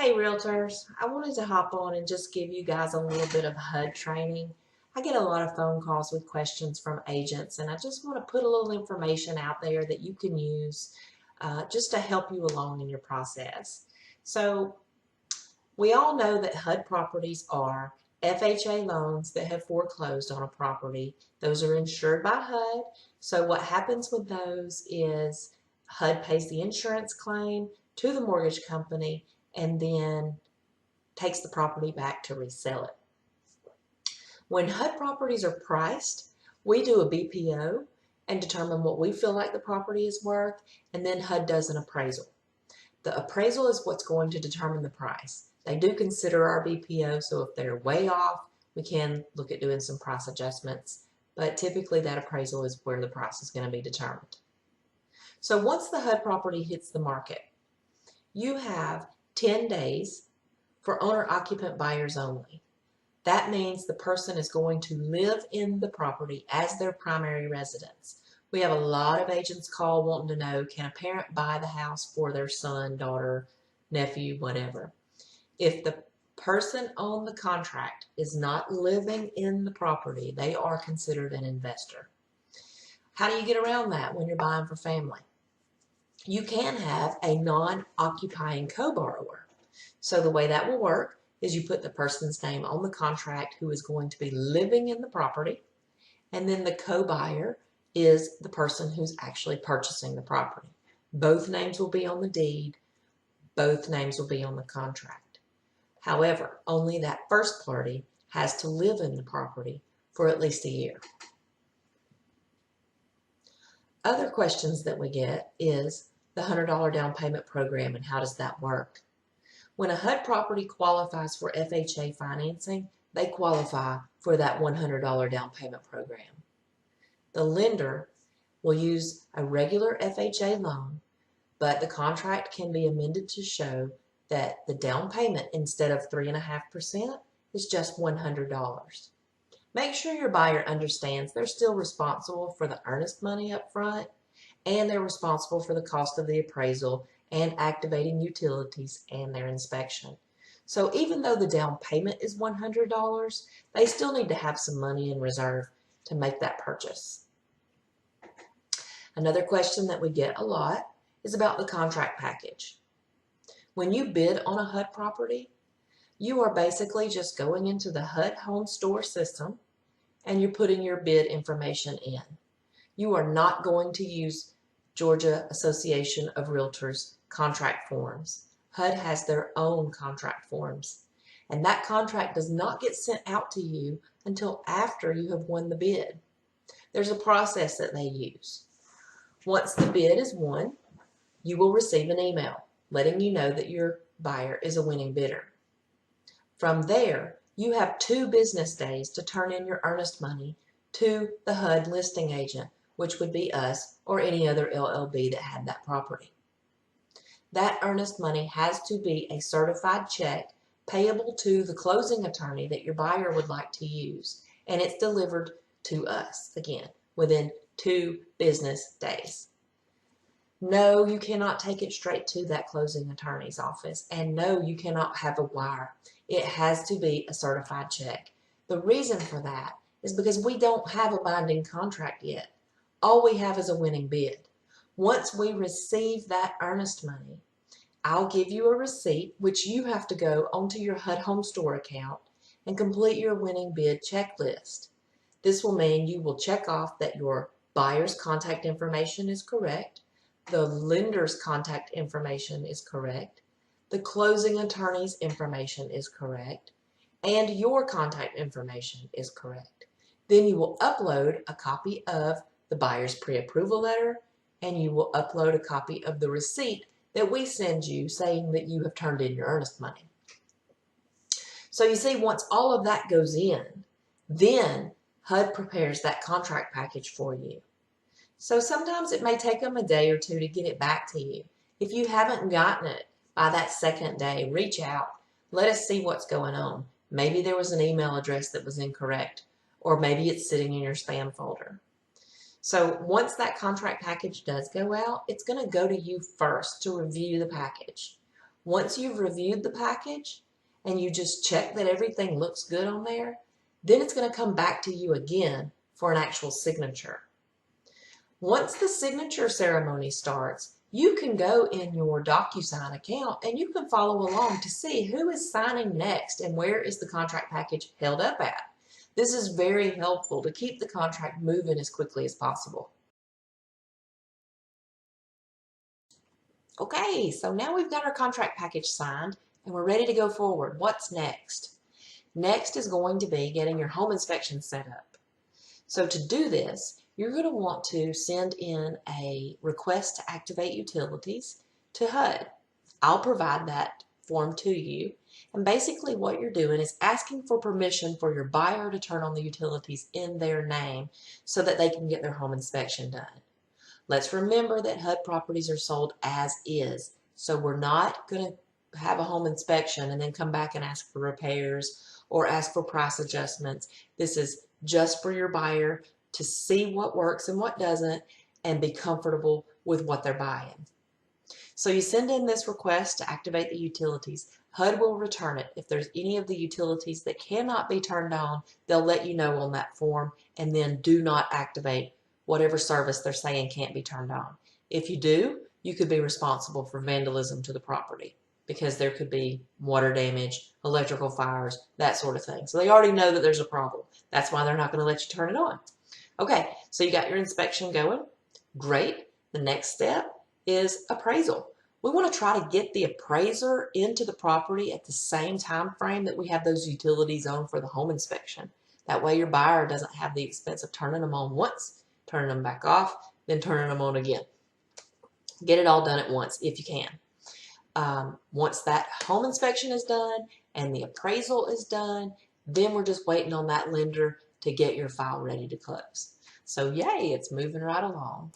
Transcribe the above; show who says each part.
Speaker 1: Hey realtors, I wanted to hop on and just give you guys a little bit of HUD training. I get a lot of phone calls with questions from agents, and I just want to put a little information out there that you can use just to help you along in your process. So we all know that HUD properties are FHA loans that have foreclosed on a property. Those are insured by HUD. So what happens with those is HUD pays the insurance claim to the mortgage company and then takes the property back to resell it. When HUD properties are priced, we do a BPO and determine what we feel like the property is worth, and then HUD does an appraisal. The appraisal is what's going to determine the price. They do consider our BPO, so if they're way off, we can look at doing some price adjustments, but typically that appraisal is where the price is going to be determined. So once the HUD property hits the market, you have 10 days for owner-occupant buyers only. That means the person is going to live in the property as their primary residence. We have a lot of agents call wanting to know, can a parent buy the house for their son, daughter, nephew, whatever? If the person on the contract is not living in the property, they are considered an investor. How do you get around that when you're buying for family? You can have a non-occupying co-borrower. So the way that will work is you put the person's name on the contract who is going to be living in the property, and then the co-buyer is the person who's actually purchasing the property. Both names will be on the deed, both names will be on the contract. However, only that first party has to live in the property for at least a year. Other questions that we get is the $100 down payment program and how does that work? When a HUD property qualifies for FHA financing, they qualify for that $100 down payment program. The lender will use a regular FHA loan, but the contract can be amended to show that the down payment instead of 3.5% is just $100. Make sure your buyer understands they're still responsible for the earnest money up front, and they're responsible for the cost of the appraisal and activating utilities and their inspection. So even though the down payment is $100, they still need to have some money in reserve to make that purchase. Another question that we get a lot is about the contract package. When you bid on a HUD property, you are basically just going into the HUD home store system and you're putting your bid information in. You are not going to use Georgia Association of Realtors contract forms. HUD has their own contract forms, and that contract does not get sent out to you until after you have won the bid. There's a process that they use. Once the bid is won, you will receive an email letting you know that your buyer is a winning bidder. From there, you have 2 business days to turn in your earnest money to the HUD listing agent, which would be us or any other LLB that had that property. That earnest money has to be a certified check payable to the closing attorney that your buyer would like to use, and it's delivered to us, again, within 2 business days. No, you cannot take it straight to that closing attorney's office, and no, you cannot have a wire. It has to be a certified check. The reason for that is because we don't have a binding contract yet. All we have is a winning bid. Once we receive that earnest money, I'll give you a receipt, which you have to go onto your HUD Home Store account and complete your winning bid checklist. This will mean you will check off that your buyer's contact information is correct, the lender's contact information is correct, the closing attorney's information is correct, and your contact information is correct. Then you will upload a copy of the buyer's pre-approval letter, and you will upload a copy of the receipt that we send you saying that you have turned in your earnest money. So you see, once all of that goes in, then HUD prepares that contract package for you. So sometimes it may take them a day or 2 to get it back to you. If you haven't gotten it by that second day, reach out. Let us see what's going on. Maybe there was an email address that was incorrect, or maybe it's sitting in your spam folder. So once that contract package does go out, it's going to go to you first to review the package. Once you've reviewed the package and you just check that everything looks good on there, then it's going to come back to you again for an actual signature. Once the signature ceremony starts, you can go in your DocuSign account and you can follow along to see who is signing next and where is the contract package held up at. This is very helpful to keep the contract moving as quickly as possible. Okay, so now we've got our contract package signed and we're ready to go forward. What's next? Next is going to be getting your home inspection set up. So to do this, you're going to want to send in a request to activate utilities to HUD. I'll provide that form to you. And basically what you're doing is asking for permission for your buyer to turn on the utilities in their name so that they can get their home inspection done. Let's remember that HUD properties are sold as is. So we're not going to have a home inspection and then come back and ask for repairs or ask for price adjustments. This is just for your buyer to see what works and what doesn't and be comfortable with what they're buying. So you send in this request to activate the utilities. HUD will return it. If there's any of the utilities that cannot be turned on, they'll let you know on that form and then do not activate whatever service they're saying can't be turned on. If you do, you could be responsible for vandalism to the property because there could be water damage, electrical fires, that sort of thing. So they already know that there's a problem. That's why they're not going to let you turn it on. Okay, so you got your inspection going. Great. The next step is appraisal. We want to try to get the appraiser into the property at the same time frame that we have those utilities on for the home inspection. That way your buyer doesn't have the expense of turning them on once, turning them back off, then turning them on again. Get it all done at once if you can. Once that home inspection is done and the appraisal is done, then we're just waiting on that lender to get your file ready to close. So yay, it's moving right along.